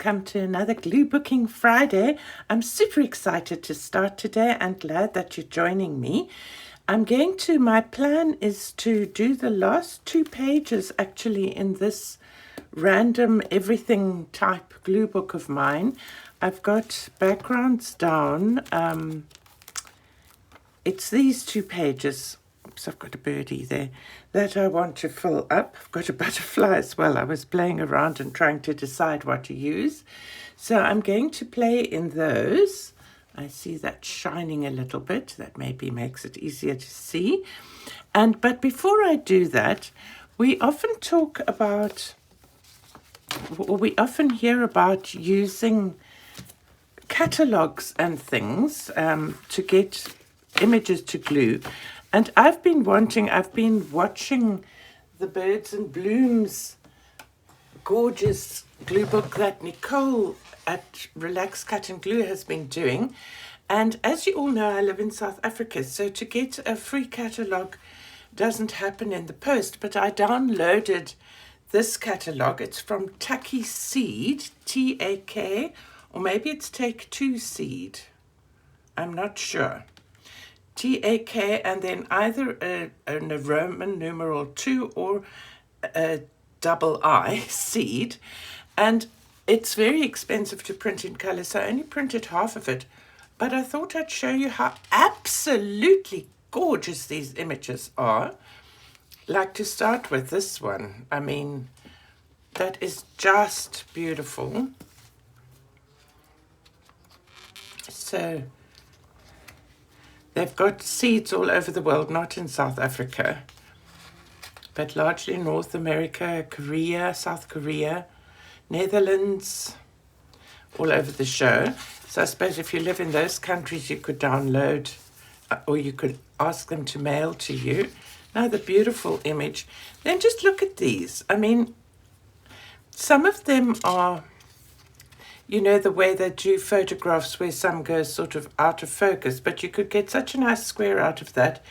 welcome to another Glue Booking Friday. I'm super excited to start today and glad that you're joining me. My plan is to do the last 2 pages actually in this random everything type glue book of mine. I've got backgrounds down. It's these 2 pages. Oops, I've got a birdie there that I want to fill up. I've got a butterfly as well. I was playing around and trying to decide what to use. So I'm going to play in those. I see that shining a little bit. That maybe makes it easier to see. But before I do that, we often hear about using catalogs and things to get images to glue. And I've been watching the Birds and Blooms gorgeous glue book that Nicole at Relax Cut and Glue has been doing. And as you all know, I live in South Africa, so to get a free catalogue doesn't happen in the post, but I downloaded this catalogue. It's from Taki Seed, T-A-K, or maybe it's Take Two Seed. I'm not sure. T-A-K, and then either a Roman numeral 2 or a double I, seed. And it's very expensive to print in color, so I only printed half of it. But I thought I'd show you how absolutely gorgeous these images are. Like, to start with this one, I mean, that is just beautiful. So they've got seeds all over the world, not in South Africa, but largely North America, Korea, South Korea, Netherlands, all over the show. So I suppose if you live in those countries, you could download, or you could ask them to mail to you. Now, the beautiful image. Then just look at these. I mean, some of them are, you know, the way they do photographs where some goes sort of out of focus, but you could get such a nice square out of that.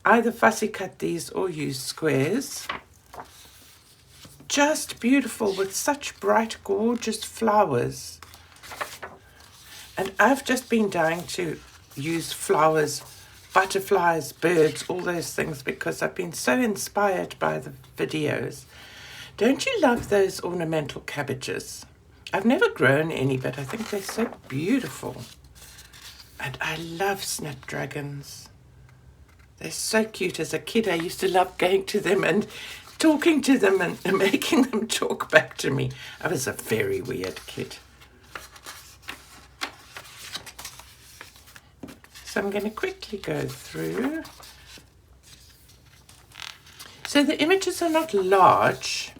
Either fussy cut these or use squares. Just beautiful with such bright, gorgeous flowers. And I've just been dying to use flowers, butterflies, birds, all those things, because I've been so inspired by the videos. Don't you love those ornamental cabbages? I've never grown any, but I think they're so beautiful. And I love snapdragons. They're so cute. As a kid, I used to love going to them and talking to them and making them talk back to me. I was a very weird kid. So I'm going to quickly go through. So the images are not large,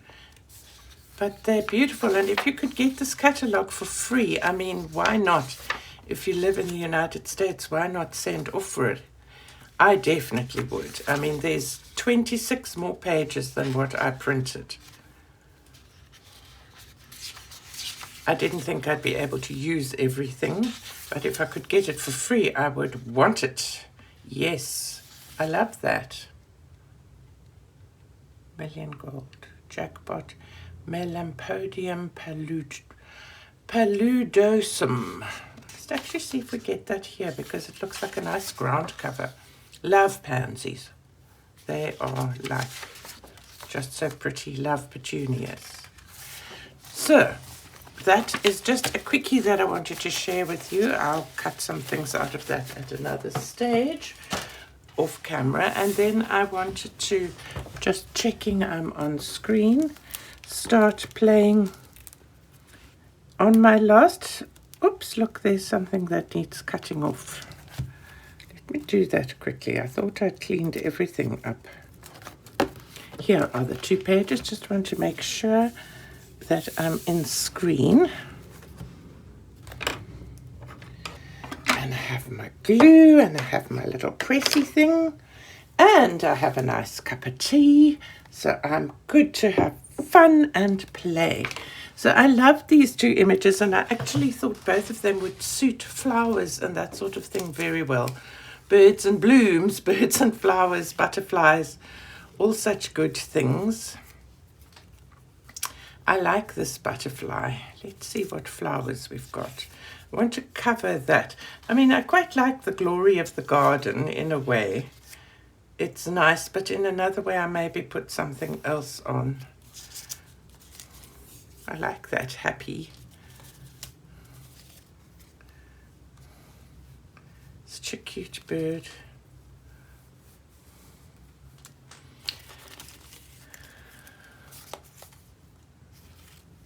but they're beautiful. And if you could get this catalogue for free, I mean, why not? If you live in the United States, why not send off for it? I definitely would. I mean, there's 26 more pages than what I printed. I didn't think I'd be able to use everything, but if I could get it for free, I would want it. Yes, I love that. Million gold, jackpot. Melampodium paludosum. Let's actually see if we get that here, because it looks like a nice ground cover. Love pansies. They are like just so pretty. Love petunias. So that is just a quickie that I wanted to share with you. I'll cut some things out of that at another stage off camera. And then I wanted to, just checking I'm on screen, start playing on my last, oops, look, there's something that needs cutting off. Let me do that quickly. I thought I'd cleaned everything up. Here are the 2 pages. Just want to make sure that I'm in screen. And I have my glue, and I have my little pressy thing, and I have a nice cup of tea. So I'm good to have fun and play. So I love these 2 images, and I actually thought both of them would suit flowers and that sort of thing very well. Birds and blooms, birds and flowers, butterflies, all such good things. I like this butterfly. Let's see what flowers we've got. I want to cover that. I mean, I quite like the glory of the garden in a way. It's nice, but in another way I maybe put something else on. I like that happy. Such a cute bird.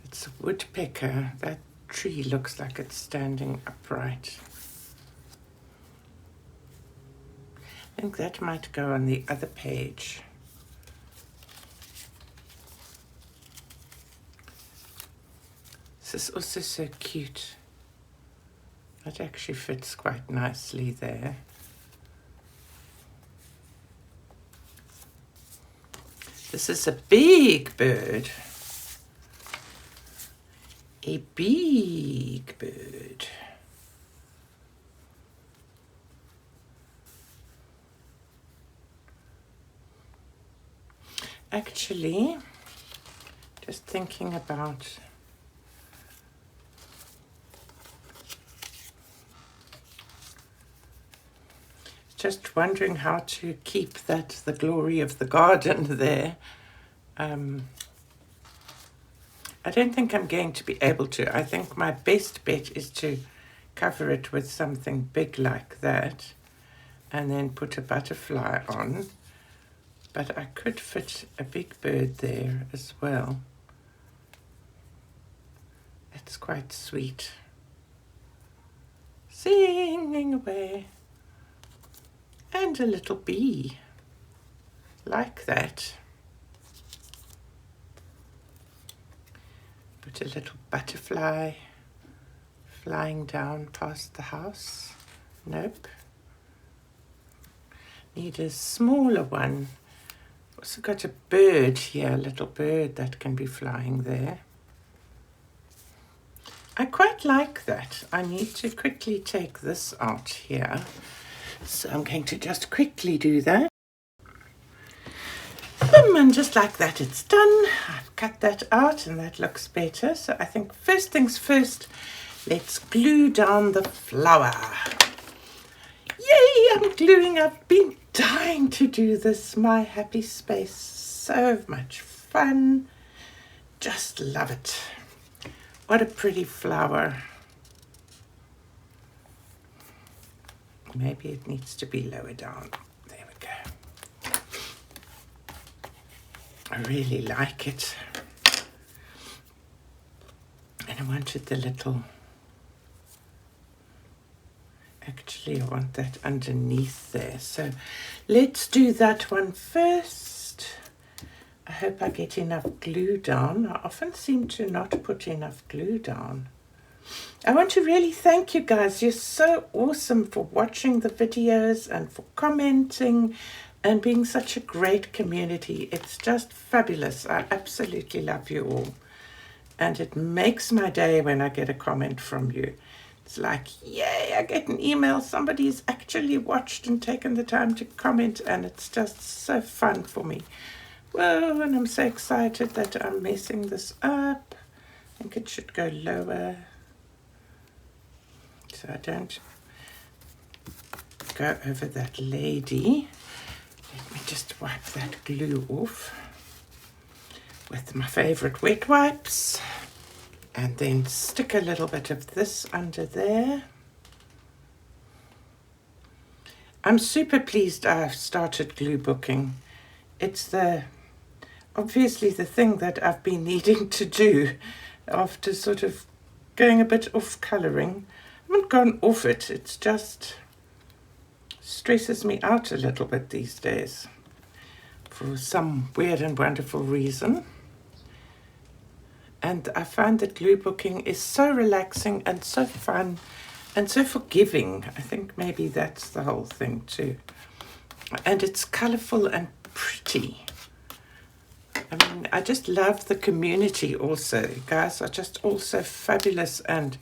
It's a woodpecker. That tree looks like it's standing upright. I think that might go on the other page. This is also so cute. That actually fits quite nicely there. This is a big bird. A big bird. Actually, just thinking about just wondering how to keep that the glory of the garden there. I don't think I'm going to be able to. I think my best bet is to cover it with something big like that and then put a butterfly on. But I could fit a big bird there as well. It's quite sweet. Singing away. And a little bee. Like that. Put a little butterfly flying down past the house. Nope. Need a smaller one. Also got a bird here, a little bird that can be flying there. I quite like that. I need to quickly take this out here. So I'm going to just quickly do that. And just like that, it's done. I've cut that out and that looks better. So I think first things first, let's glue down the flower. Yay, I'm gluing. I've been dying to do this. My happy space. So much fun. Just love it. What a pretty flower. Maybe it needs to be lower down. There we go. I really like it. And I wanted the little... Actually, I want that underneath there. So let's do that one first. I hope I get enough glue down. I often seem to not put enough glue down. I want to really thank you guys. You're so awesome for watching the videos and for commenting and being such a great community. It's just fabulous. I absolutely love you all. And it makes my day when I get a comment from you. It's like, yay, I get an email. Somebody's actually watched and taken the time to comment, and it's just so fun for me. Well, and I'm so excited that I'm messing this up. I think it should go lower so I don't go over that lady. Let me just wipe that glue off with my favorite wet wipes. And then stick a little bit of this under there. I'm super pleased I've started glue booking. It's obviously the thing that I've been needing to do after sort of going a bit off colouring. I haven't gone off it, it's just stresses me out a little bit these days for some weird and wonderful reason. And I find that glue booking is so relaxing and so fun and so forgiving. I think maybe that's the whole thing too. And it's colourful and pretty. I mean, I just love the community also. You guys are just all so fabulous and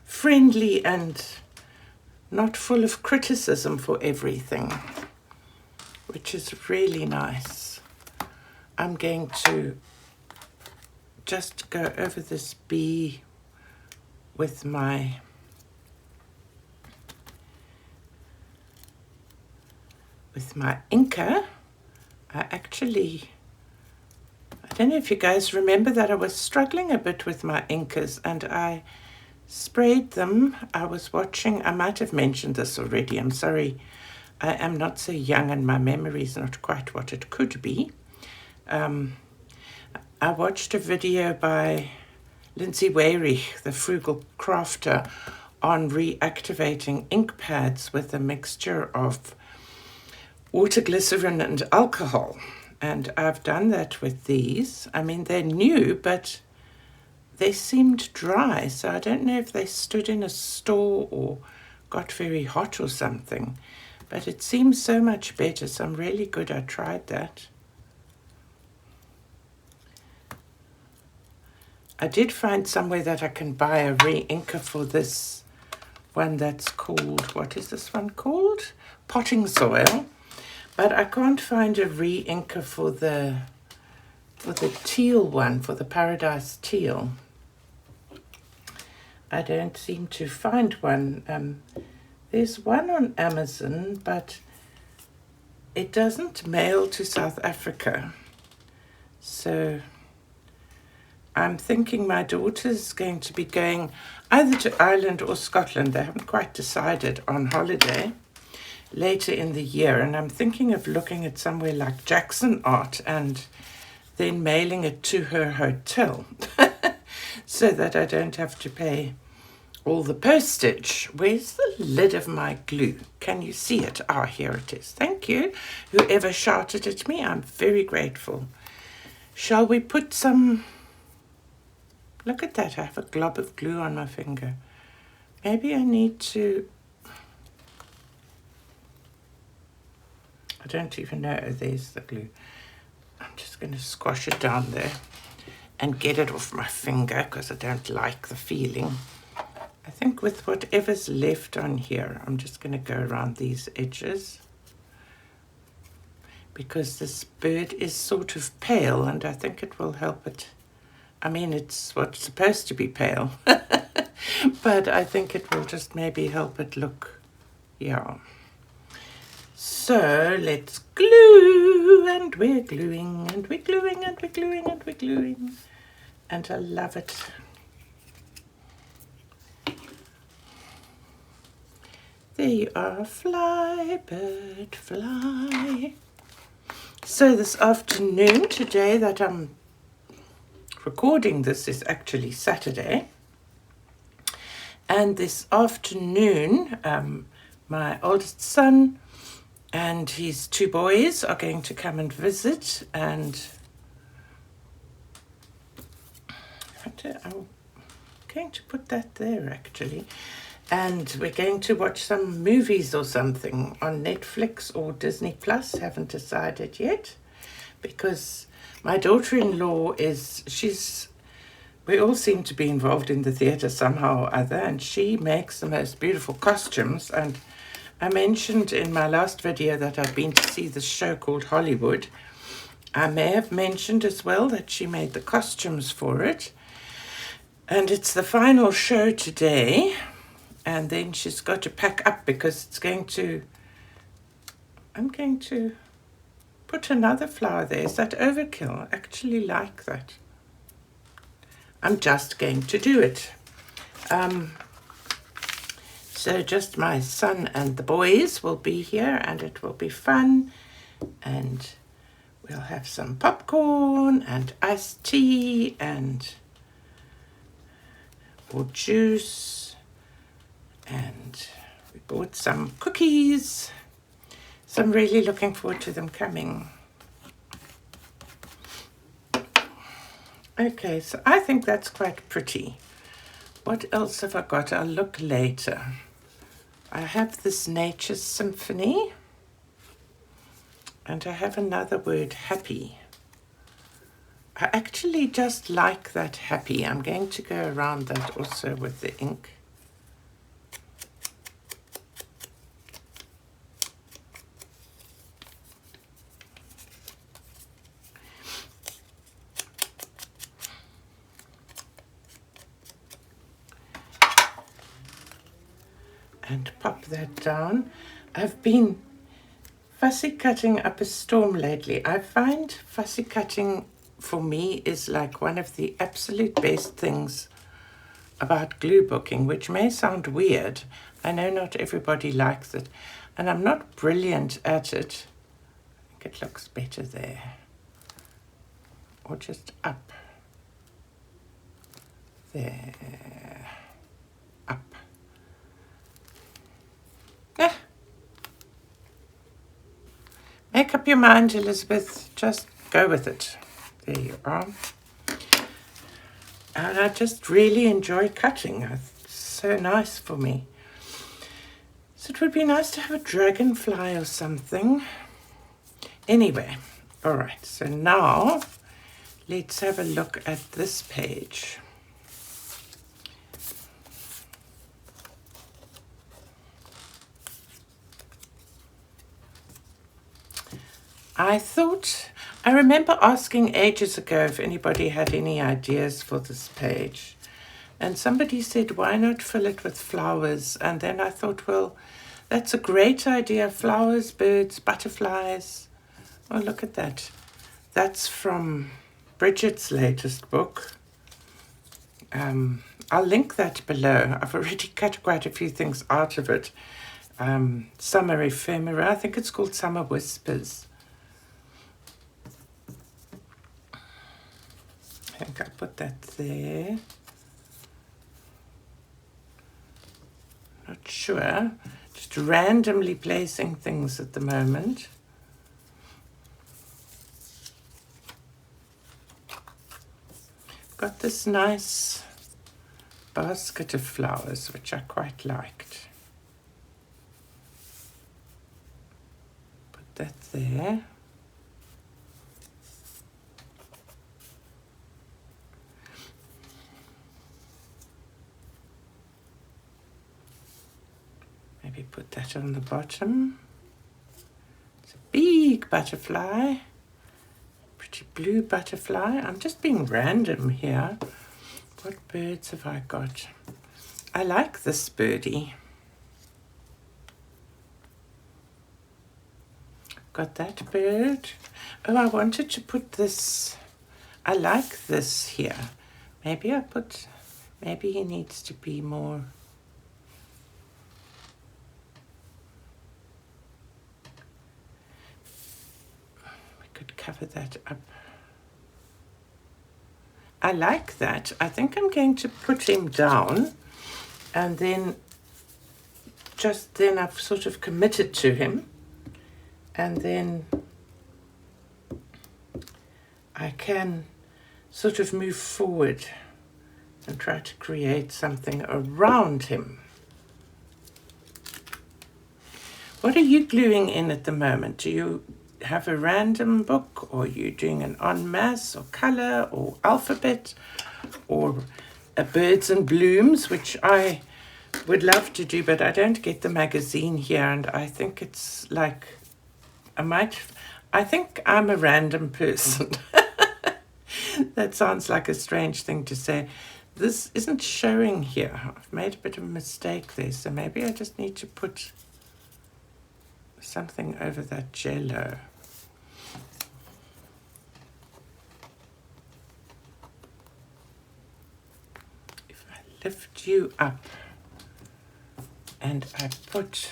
friendly and not full of criticism for everything, which is really nice. I'm going to just go over this bee with my inker. I don't know if you guys remember that I was struggling a bit with my inkers, and I sprayed them. I might have mentioned this already, I'm sorry. I am not so young and my memory is not quite what it could be. I watched a video by Lindsay Weyrich, the frugal crafter, on reactivating ink pads with a mixture of water, glycerin and alcohol. And I've done that with these. I mean, they're new, but they seemed dry. So I don't know if they stood in a store or got very hot or something. But it seems so much better, so I'm really good. I tried that. I did find somewhere that I can buy a re-inker for this one that's called, what is this one called? Potting soil. But I can't find a re-inker for the teal one, for the Paradise Teal. I don't seem to find one. There's one on Amazon, but it doesn't mail to South Africa. So I'm thinking my daughter's going to be going either to Ireland or Scotland. They haven't quite decided, on holiday later in the year. And I'm thinking of looking at somewhere like Jackson Art and then mailing it to her hotel so that I don't have to pay all the postage. Where's the lid of my glue? Can you see it? Ah, here it is. Thank you. Whoever shouted at me, I'm very grateful. Shall we put some... Look at that, I have a glob of glue on my finger. Maybe I need to... I don't even know. Oh, there's the glue. I'm just going to squash it down there and get it off my finger because I don't like the feeling. I think with whatever's left on here, I'm just going to go around these edges because this bird is sort of pale and I think it will help it. I mean, it's what's supposed to be pale, but I think it will just maybe help it look, yeah. So let's glue, and we're gluing, and we're gluing, and we're gluing, and we're gluing, and I love it. There you are, fly, bird, fly. So this afternoon, today that I'm recording this is actually Saturday. And this afternoon, my oldest son and his two boys are going to come and visit, and I'm going to put that there actually. And we're going to watch some movies or something on Netflix or Disney Plus. Haven't decided yet, because my daughter-in-law we all seem to be involved in the theatre somehow or other, and she makes the most beautiful costumes. And I mentioned in my last video that I've been to see this show called Hollywood. I may have mentioned as well that she made the costumes for it. And it's the final show today. And then she's got to pack up because I'm going to put another flower there. Is that overkill? I actually like that. I'm just going to do it. So just my son and the boys will be here, and it will be fun. And we'll have some popcorn and iced tea or juice. And we bought some cookies. So I'm really looking forward to them coming. Okay, so I think that's quite pretty. What else have I got? I'll look later. I have this Nature Symphony. And I have another word, happy. I actually just like that happy. I'm going to go around that also with the ink. and pop that down. I've been fussy cutting up a storm lately. I find fussy cutting for me is like one of the absolute best things about glue booking, which may sound weird. I know not everybody likes it, and I'm not brilliant at it. I think it looks better there, or just up there, up. Ah. Make up your mind, Elizabeth, just go with it. There you are. And I just really enjoy cutting. It's so nice for me. So it would be nice to have a dragonfly or something. Anyway, all right, so now let's have a look at this page. I remember asking ages ago if anybody had any ideas for this page. And somebody said, why not fill it with flowers? And then I thought, well, that's a great idea. Flowers, birds, butterflies. Oh, look at that. That's from Bridget's latest book. I'll link that below. I've already cut quite a few things out of it. Summer Ephemera. I think it's called Summer Whispers. I think I put that there. Not sure. Just randomly placing things at the moment. Got this nice basket of flowers, which I quite liked. Put that there. Maybe put that on the bottom. It's a big butterfly. Pretty blue butterfly. I'm just being random here. What birds have I got? I like this birdie. Got that bird. Oh, I wanted to put this. I like this here. Maybe he needs to be more. Cover that up. I like that. I think I'm going to put him down, and then I've sort of committed to him, and then I can sort of move forward and try to create something around him. What are you gluing in at the moment? Do you have a random book, or are you doing an en masse, or color, or alphabet, or a birds and blooms, which I would love to do, but I don't get the magazine here, and I think it's like I think I'm a random person. That sounds like a strange thing to say. This isn't showing here. I've made a bit of a mistake there, so maybe I just need to put something over that jello. If I lift you up and I put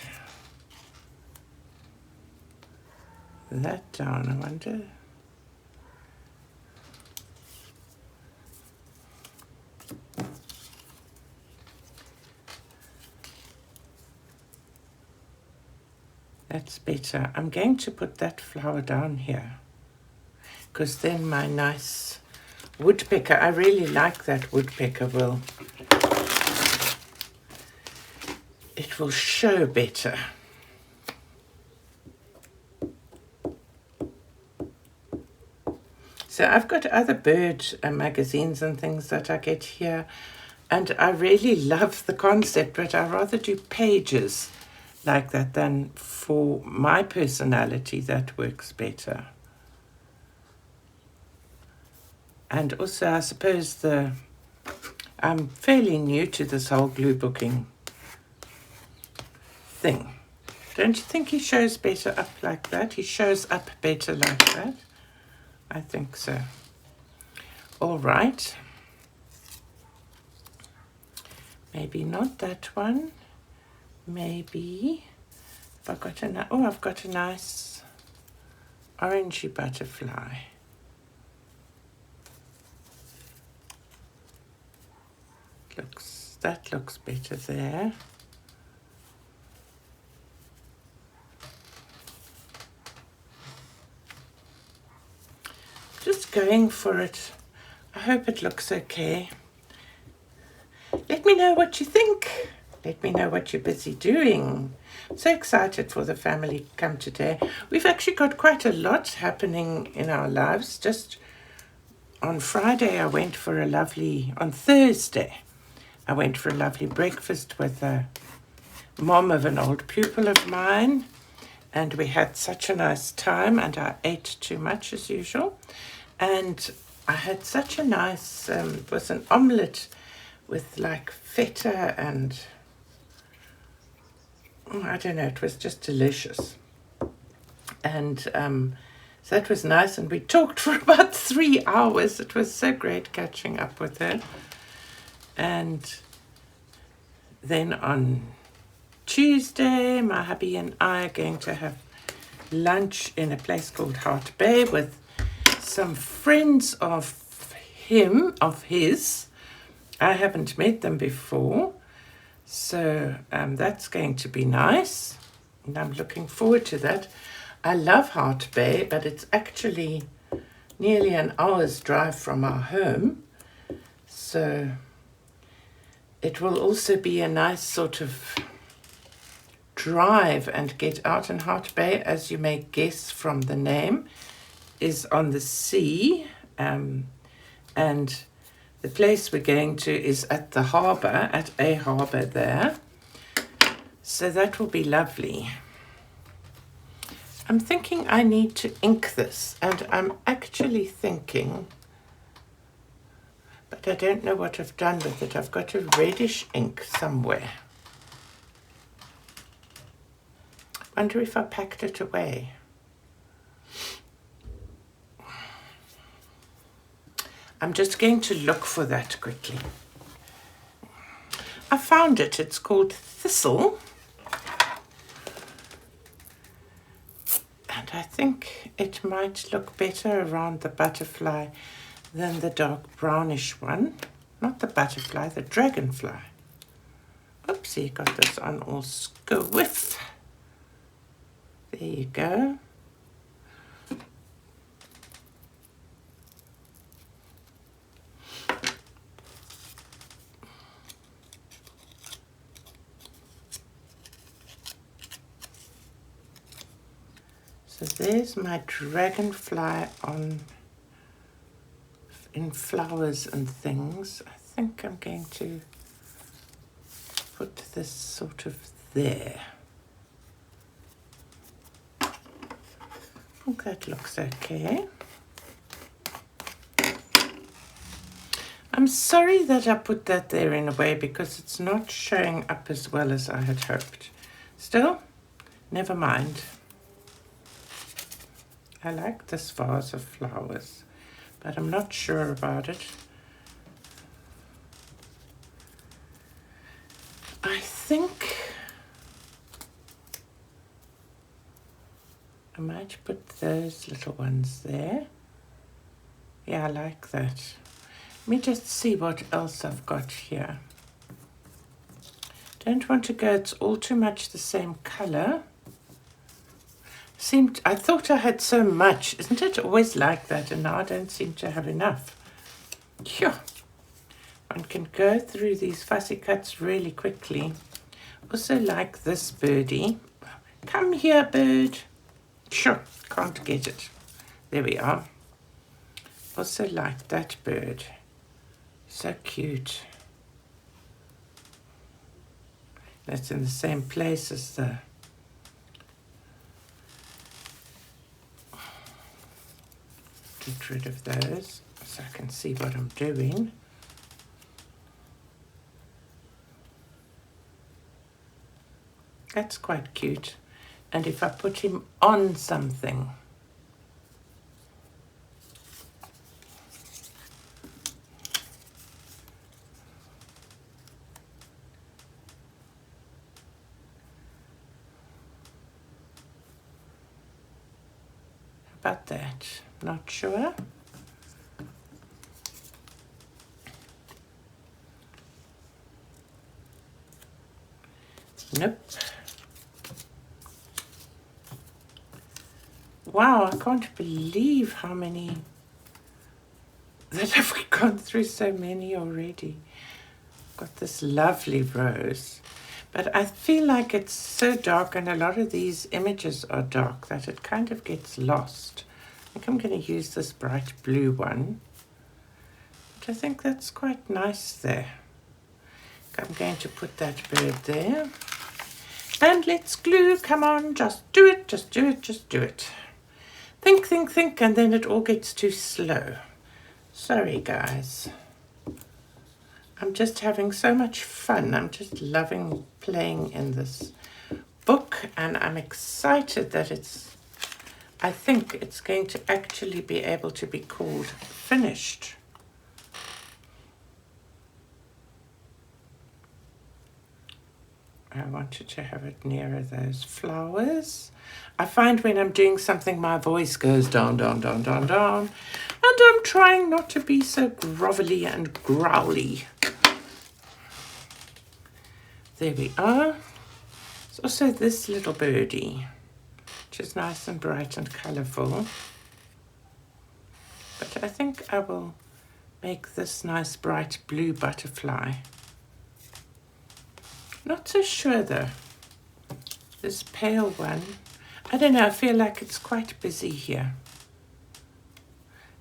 that down, I wonder. That's better. I'm going to put that flower down here, because then my nice woodpecker, I really like that woodpecker, it will show better. So I've got other bird magazines and things that I get here, and I really love the concept, but I rather do pages like that than for my personality. That works better. And also, I suppose I'm fairly new to this whole glue booking thing. Don't you think he shows better up like that? He shows up better like that. I think so. All right. Maybe not that one. Maybe. I've got a nice orangey butterfly. That looks better there. Just going for it. I hope it looks okay. Let me know what you think. Let me know what you're busy doing. I'm so excited for the family to come today. We've actually got quite a lot happening in our lives. Just on Friday, on Thursday, I went for a lovely breakfast with a mom of an old pupil of mine. And we had such a nice time, and I ate too much as usual. And I had such a nice, it was an omelette with like feta and, I don't know, it was just delicious. And so that was nice, and we talked for about 3 hours. It was so great catching up with her. And then on Tuesday, my hubby and I are going to have lunch in a place called Hart Bay with some friends of his. I haven't met them before, so that's going to be nice, and I'm looking forward to that. I love Hart Bay, but it's actually nearly an hour's drive from our home, so it will also be a nice sort of drive and get out. In Hart Bay, as you may guess from the name, is on the sea, and the place we're going to is at the harbour, at a harbour there. So that will be lovely. I'm thinking I need to ink this, and I'm actually thinking, but I don't know what I've done with it. I've got a reddish ink somewhere. Wonder if I packed it away. I'm just going to look for that quickly. I found it. It's called Thistle. And I think it might look better around the butterfly than the dark brownish one. Not the butterfly, the dragonfly. Oopsie, got this on all squiff. There you go. So there's my dragonfly in flowers and things. I think I'm going to put this sort of there. I think that looks okay. I'm sorry that I put that there in a way, because it's not showing up as well as I had hoped. Still, never mind. I like this vase of flowers, but I'm not sure about it. I think I might put those little ones there. Yeah, I like that. Let me just see what else I've got here. Don't want to go, it's all too much the same color. I thought I had so much. Isn't it always like that? And now I don't seem to have enough. Phew. One can go through these fussy cuts really quickly. Also like this birdie. Come here, bird. Sure, can't get it. There we are. Also like that bird. So cute. That's in the same place as the... Get rid of those so I can see what I'm doing. That's quite cute. And if I put him on something, about that, not sure. Nope. Wow, I can't believe how many that I've gone through, so many already. Got this lovely rose, but I feel like it's so dark, and a lot of these images are dark, that it kind of gets lost. I think I'm going to use this bright blue one, but I think that's quite nice there. I'm going to put that bird there. And let's glue. Come on, just do it, just do it, just do it. Think, think, think, and then it all gets too slow. Sorry, guys. I'm just having so much fun. I'm just loving playing in this book, and I'm excited that I think it's going to actually be able to be called finished. I wanted to have it nearer those flowers. I find when I'm doing something, my voice goes down, down, down, down, down. And I'm trying not to be so grovelly and growly. There we are. There's also this little birdie, which is nice and bright and colourful. But I think I will make this nice bright blue butterfly. Not so sure though. This pale one, I don't know, I feel like it's quite busy here.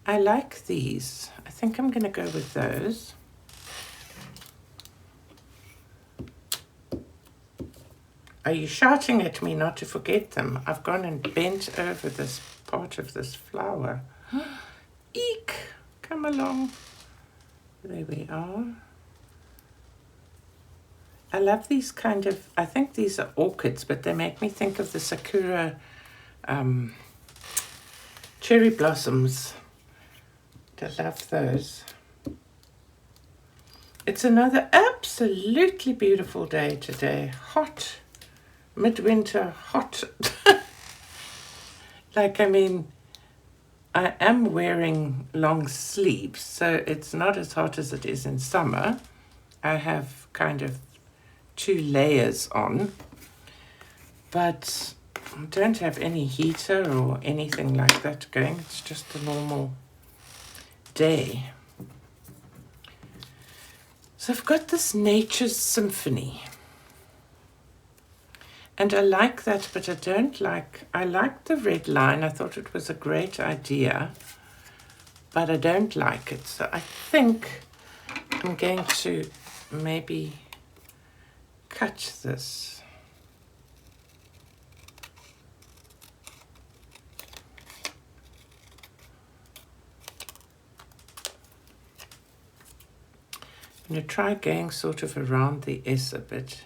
I like these. I think I'm going to go with those. Are you shouting at me not to forget them? I've gone and bent over this part of this flower. Eek! Come along. There we are. I love these kind of, I think these are orchids, but they make me think of the sakura cherry blossoms. I love those. It's another absolutely beautiful day today. Hot, midwinter, hot. Like, I mean, I am wearing long sleeves, so it's not as hot as it is in summer. I have kind of 2 layers on, but I don't have any heater or anything like that going. It's just a normal day. So I've got this Nature's Symphony, and I like that, but I don't like, I like the red line. I thought it was a great idea, but I don't like it. So I think I'm going to maybe cut this. I'm going to try going sort of around the S a bit.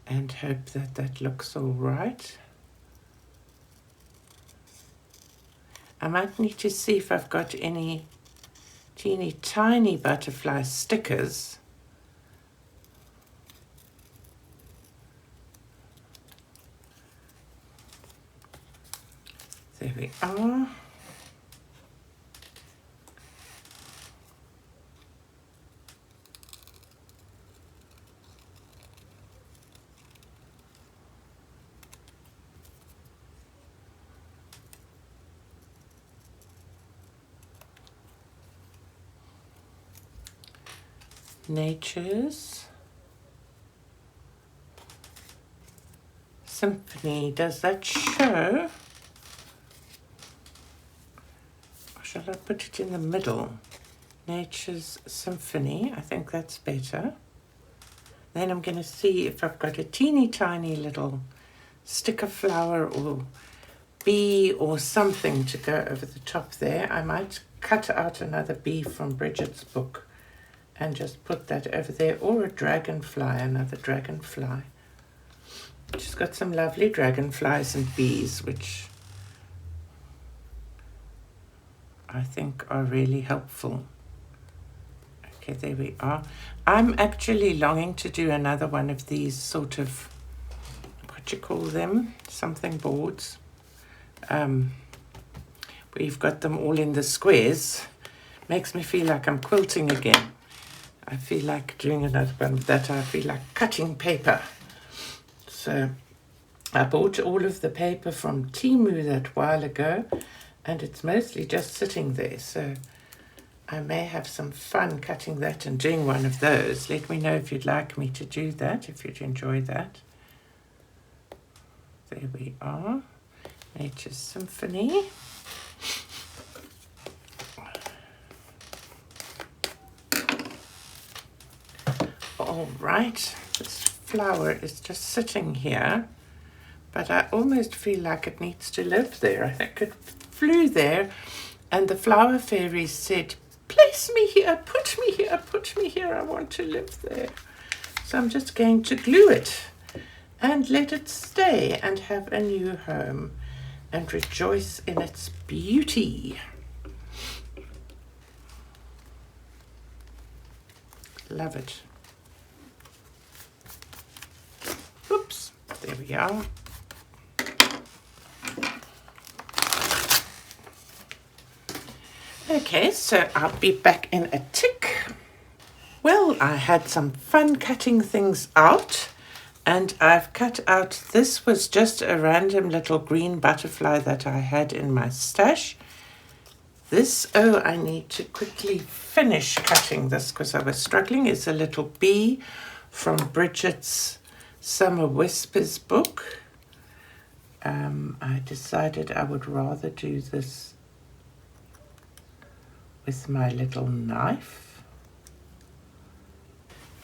And hope that that looks all right. I might need to see if I've got any teeny tiny butterfly stickers. There we are. Nature's Symphony. Does that show? Or shall I put it in the middle? Nature's Symphony. I think that's better. Then I'm going to see if I've got a teeny tiny little sticker flower or bee or something to go over the top there. I might cut out another bee from Bridget's book and just put that over there, or a dragonfly, another dragonfly. She's got some lovely dragonflies and bees, which I think are really helpful. Okay, there we are. I'm actually longing to do another one of these sort of, what you call them, something boards, where you've got them all in the squares. Makes me feel like I'm quilting again. I feel like doing another one of that. I feel like cutting paper. So I bought all of the paper from Temu that while ago, and it's mostly just sitting there. So I may have some fun cutting that and doing one of those. Let me know if you'd like me to do that, if you'd enjoy that. There we are. Nature's Symphony. All right, this flower is just sitting here, but I almost feel like it needs to live there. I think it flew there, and the flower fairies said, place me here, put me here, put me here, I want to live there. So I'm just going to glue it and let it stay and have a new home and rejoice in its beauty. Love it. Oops, there we are. Okay, so I'll be back in a tick. Well, I had some fun cutting things out, and I've cut out, this was just a random little green butterfly that I had in my stash. This, oh, I need to quickly finish cutting this because I was struggling, is a little bee from Bridget's Summer Whispers book. I decided I would rather do this with my little knife.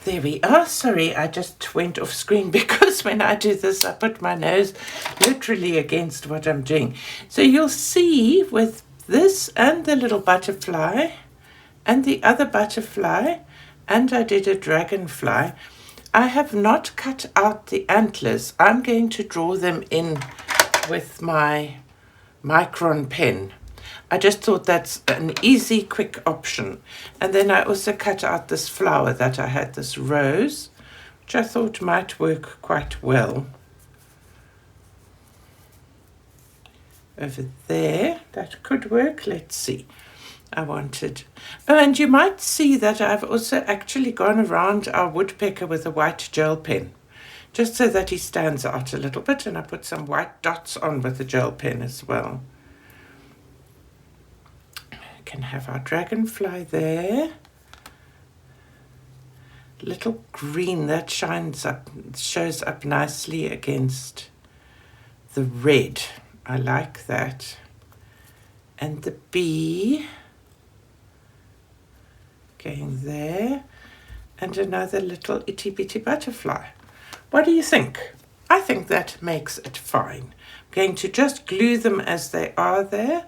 There we are. Sorry, I just went off screen because when I do this, I put my nose literally against what I'm doing. So you'll see with this and the little butterfly and the other butterfly, and I did a dragonfly, I have not cut out the antlers. I'm going to draw them in with my micron pen. I just thought that's an easy, quick option. And then I also cut out this flower that I had, this rose, which I thought might work quite well. Over there, that could work. Let's see. I wanted... Oh, and you might see that I've also actually gone around our woodpecker with a white gel pen, just so that he stands out a little bit, and I put some white dots on with the gel pen as well. Can have our dragonfly there. Little green that shines up, shows up nicely against the red. I like that. And the bee going there, and another little itty bitty butterfly. What do you think? I think that makes it fine. I'm going to just glue them as they are there.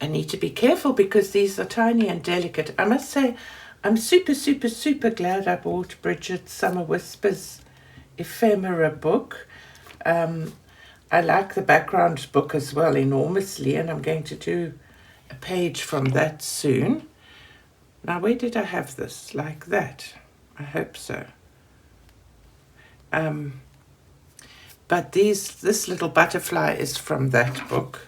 I need to be careful because these are tiny and delicate. I must say, I'm super, super, super glad I bought Bridget's Summer Whispers ephemera book. I like the background book as well enormously, and I'm going to do a page from that soon. Now, where did I have this? Like that? I hope so. But this little butterfly is from that book.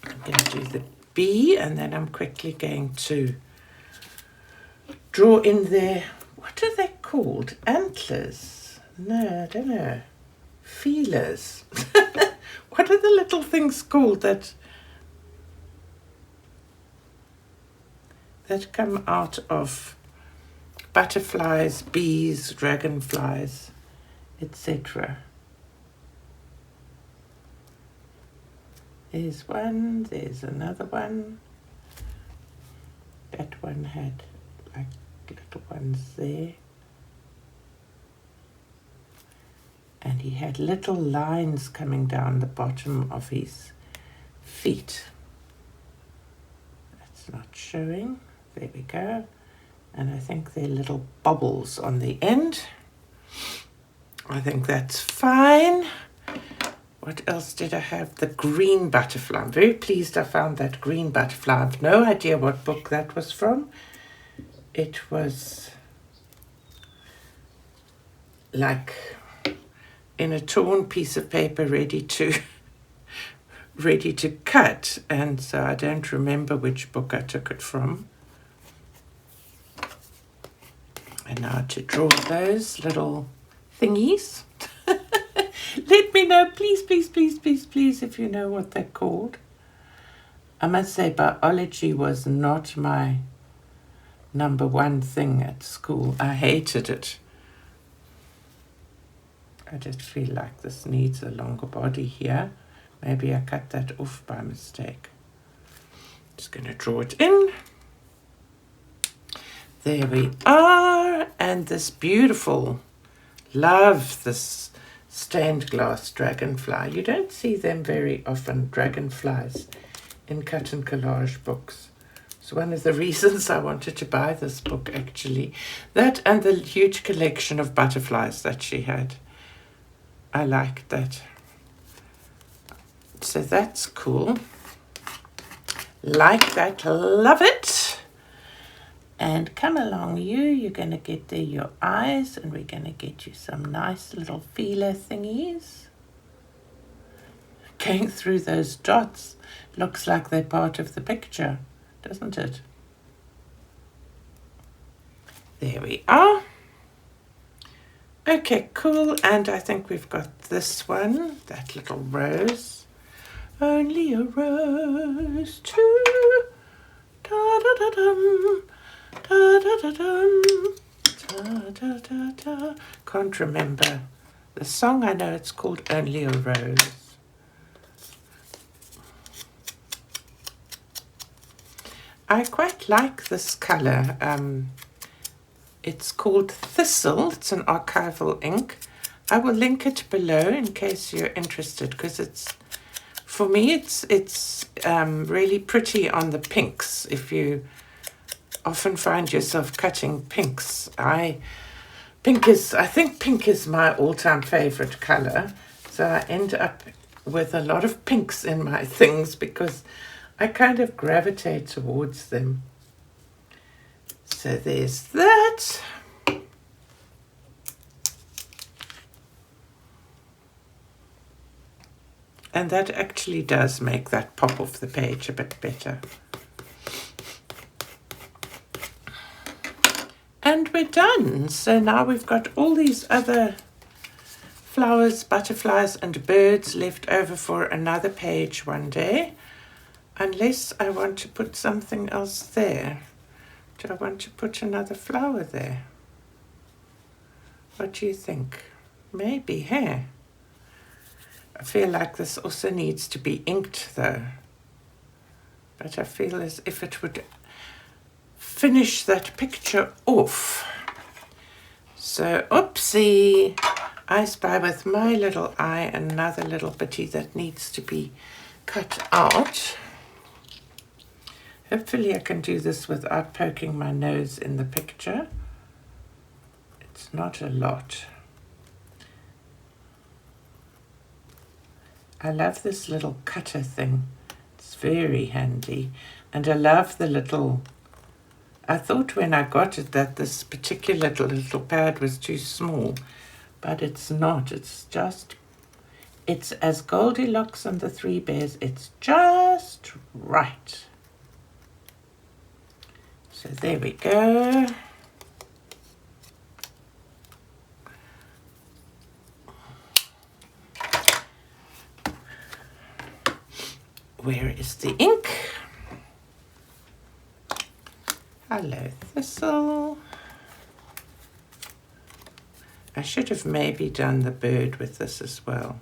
I'm going to do the bee, and then I'm quickly going to draw in there, what are they called? Antlers? No, I don't know. Feelers. What are the little things called that come out of butterflies, bees, dragonflies, etc.? There's one, there's another one. That one had like little ones there. And he had little lines coming down the bottom of his feet. That's not showing. There we go. And I think they're little bubbles on the end. I think that's fine. What else did I have? The green butterfly. I'm very pleased I found that green butterfly. I've no idea what book that was from. It was like in a torn piece of paper ready to cut, and so I don't remember which book I took it from. And now to draw those little thingies. Let me know, please, please, please, please, please, if you know what they're called. I must say biology was not my number one thing at school. I hated it. I just feel like this needs a longer body here. Maybe I cut that off by mistake. Just going to draw it in. There we are. And this beautiful, love this stained glass dragonfly. You don't see them very often, dragonflies, in cut and collage books. It's one of the reasons I wanted to buy this book, actually. That and the huge collection of butterflies that she had. I liked that. So that's cool. Like that, love it. And come along you're going to get there your eyes, and we're going to get you some nice little feeler thingies. Going through those dots looks like they're part of the picture, doesn't it? There we are. Okay, cool. And I think we've got this one, that little rose. Only a rose too. Da da da dum. Da da da dum. Da da da da. Can't remember the song. I know it's called Only a Rose. I quite like this colour. It's called Thistle. It's an archival ink. I will link it below in case you're interested, because it's, for me, it's really pretty on the pinks. If you often find yourself cutting pinks, I think pink is my all-time favorite color. So I end up with a lot of pinks in my things because I kind of gravitate towards them. So there's that. And that actually does make that pop off the page a bit better. And we're done. So now we've got all these other flowers, butterflies and birds left over for another page one day. Unless I want to put something else there. Do I want to put another flower there? What do you think? Maybe, hey? I feel like this also needs to be inked though. But I feel as if it would finish that picture off. So, oopsie! I spy with my little eye another little bitty that needs to be cut out. Hopefully I can do this without poking my nose in the picture. It's not a lot. I love this little cutter thing. It's very handy. And I love the little... I thought when I got it that this particular little pad was too small. But it's not. It's just... It's as Goldilocks and the Three Bears. It's just right. So there we go. Where is the ink? Hello, Thistle. I should have maybe done the bird with this as well.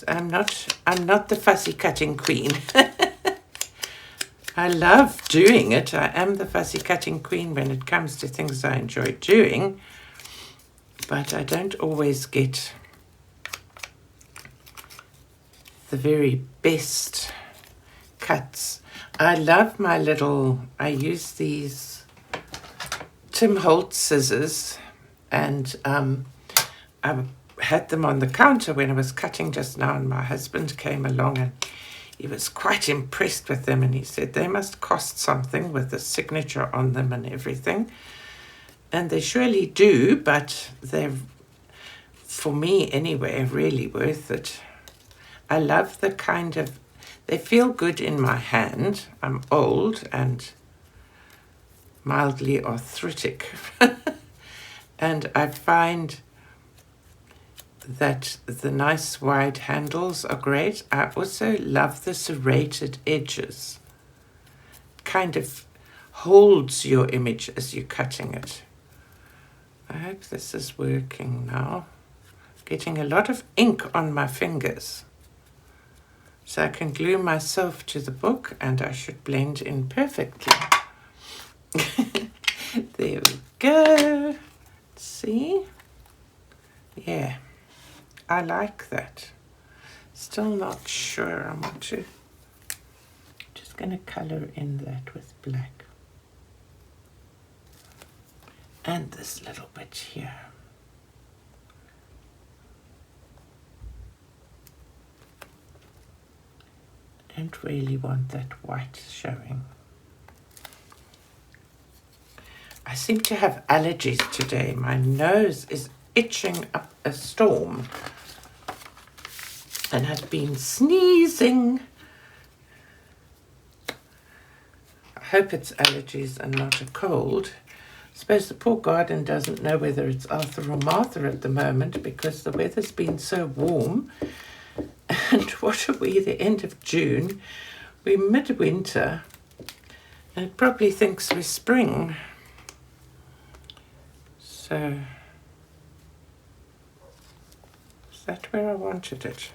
I'm not the fussy cutting queen. I love doing it. I am the fussy cutting queen when it comes to things I enjoy doing, but I don't always get the very best cuts. I love my I use these Tim Holtz scissors, and I had them on the counter when I was cutting just now, and my husband came along and he was quite impressed with them, and he said they must cost something with the signature on them and everything. And they surely do, but they're, for me anyway, really worth it. I love the kind of, they feel good in my hand. I'm old and mildly arthritic. And I find that the nice wide handles are great. I also love the serrated edges. Kind of holds your image as you're cutting it. I hope this is working now. Getting a lot of ink on my fingers. So I can glue myself to the book and I should blend in perfectly. There we go. See? Yeah. I like that. Still not sure. I want to. Just going to color in that with black. And this little bit here. Don't really want that white showing. I seem to have allergies today. My nose is itching up a storm. And I've been sneezing. I hope it's allergies and not a cold. I suppose the poor garden doesn't know whether it's Arthur or Martha at the moment because the weather's been so warm. And what are we, the end of June? We're midwinter. And it probably thinks we're spring. So, is that where I wanted it?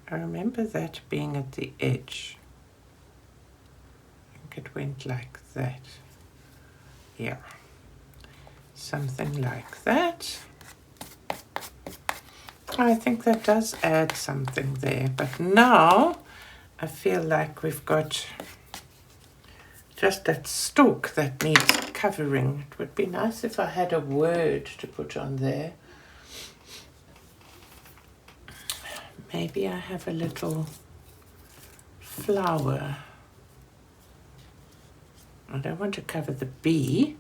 I remember that being at the edge. I think it went like that. Yeah. Something like that. I think that does add something there. But now I feel like we've got just that stalk that needs covering. It would be nice if I had a word to put on there. Maybe I have a little flower. I don't want to cover the bee.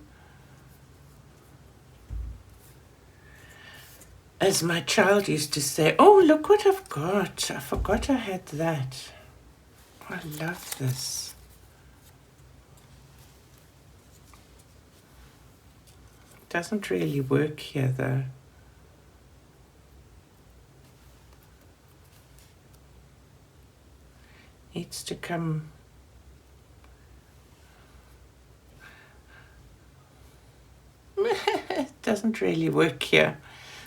As my child used to say, oh, look what I've got. I forgot I had that. I love this. It doesn't really work here though. Needs to come. It doesn't really work here.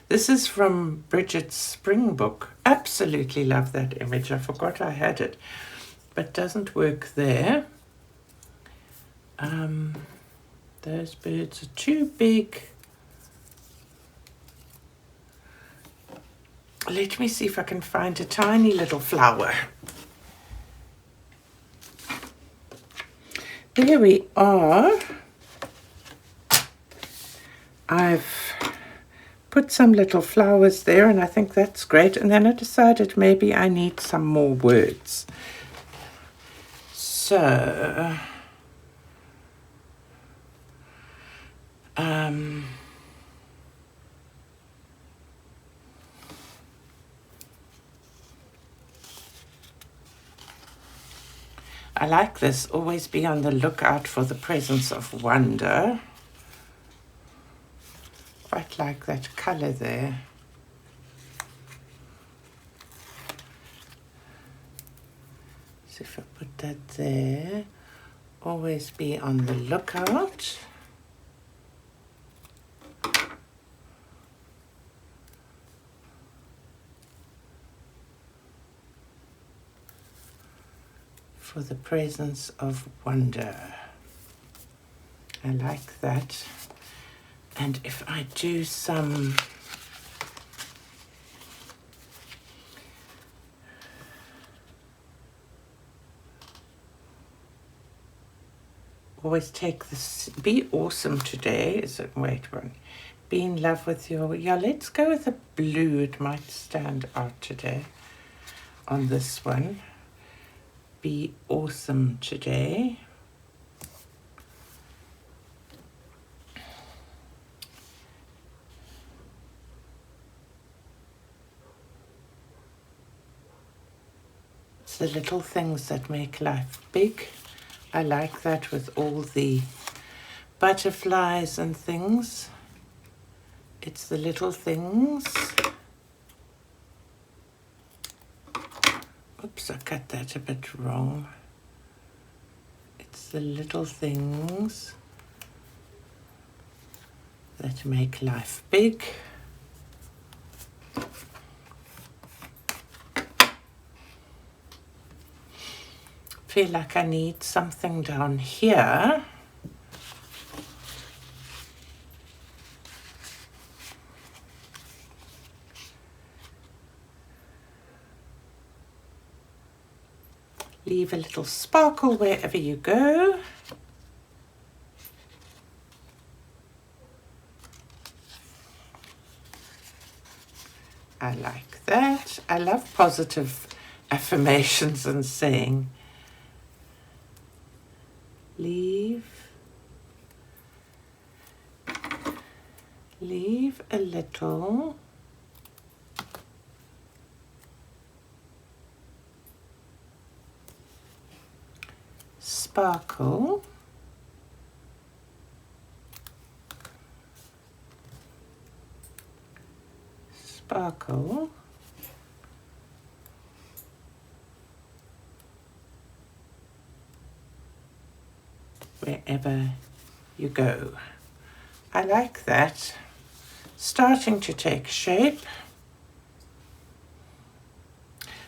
This is from Bridget's spring book. Absolutely love that image. I forgot I had it, but doesn't work there. Those birds are too big. Let me see if I can find a tiny little flower. There we are. I've put some little flowers there and I think that's great. And then I decided maybe I need some more words. So, I like this. Always be on the lookout for the presence of wonder. Quite like that color there. So if I put that there, always be on the lookout. for the presence of wonder. I like that. And if I do some always take this, be awesome today, is it, wait one, be in love with your, yeah, let's go with a blue, it might stand out today on this one. Be awesome today. It's the little things that make life big. I like that with all the butterflies and things. It's the little things. Oops, I cut that a bit wrong. It's the little things that make life big. Feel like I need something down here. Leave a little sparkle wherever you go. I like that. I love positive affirmations and saying, leave a little sparkle wherever you go. I like that. Starting to take shape.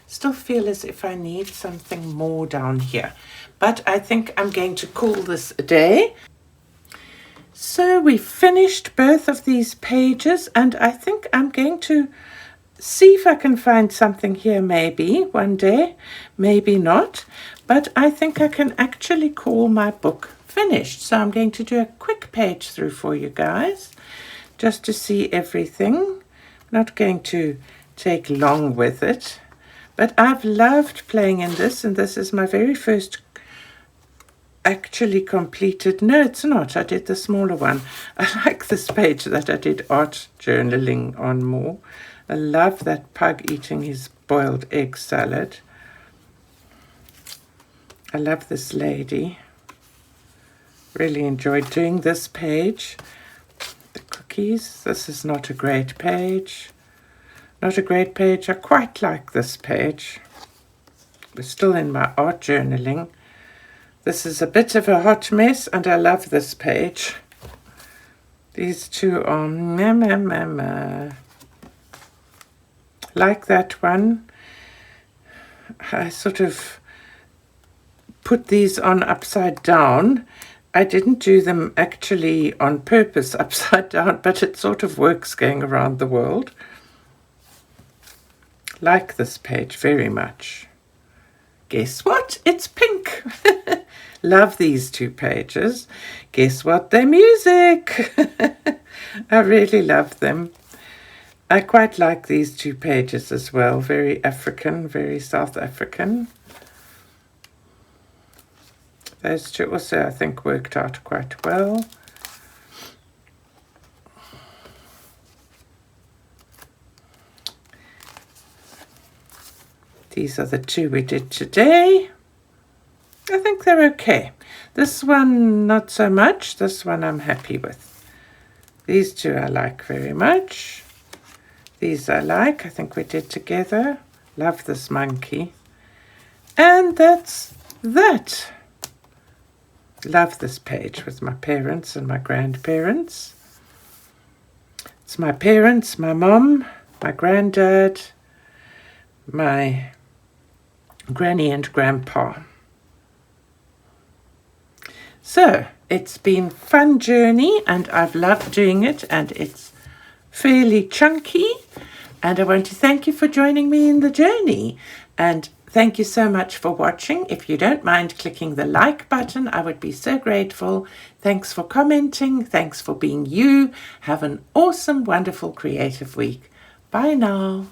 Still feel as if I need something more down here, but I think I'm going to call this a day. So we finished both of these pages, and I think I'm going to see if I can find something here maybe one day, maybe not, but I think I can actually call my book finished. So I'm going to do a quick page through for you guys, just to see everything. Not going to take long with it, but I've loved playing in this, and this is my very first actually completed. No, it's not. I did the smaller one. I like this page that I did art journaling on more. I love that pug eating his boiled egg salad. I love this lady. Really enjoyed doing this page. The cookies. This is not a great page. Not a great page. I quite like this page. We're still in my art journaling. This is a bit of a hot mess, and I love this page. These two are like that one. I sort of put these on upside down. I didn't do them actually on purpose upside down, but it sort of works going around the world. Like this page very much. Guess what? It's pink. Love these two pages. Guess what? They're music. I really love them. I quite like these two pages as well. Very African, very South African. Those two also, I think, worked out quite well. These are the two we did today. I think they're okay. This one, not so much. This one I'm happy with. These two I like very much. These I like. I think we did together. Love this monkey. And that's that. Love this page with my parents and my grandparents. It's my parents, my mom, my granddad, my granny and grandpa. So it's been a fun journey and I've loved doing it, and it's fairly chunky, and I want to thank you for joining me in the journey, and thank you so much for watching. If you don't mind clicking the like button, I would be so grateful. Thanks for commenting. Thanks for being you. Have an awesome, wonderful, creative week. Bye now.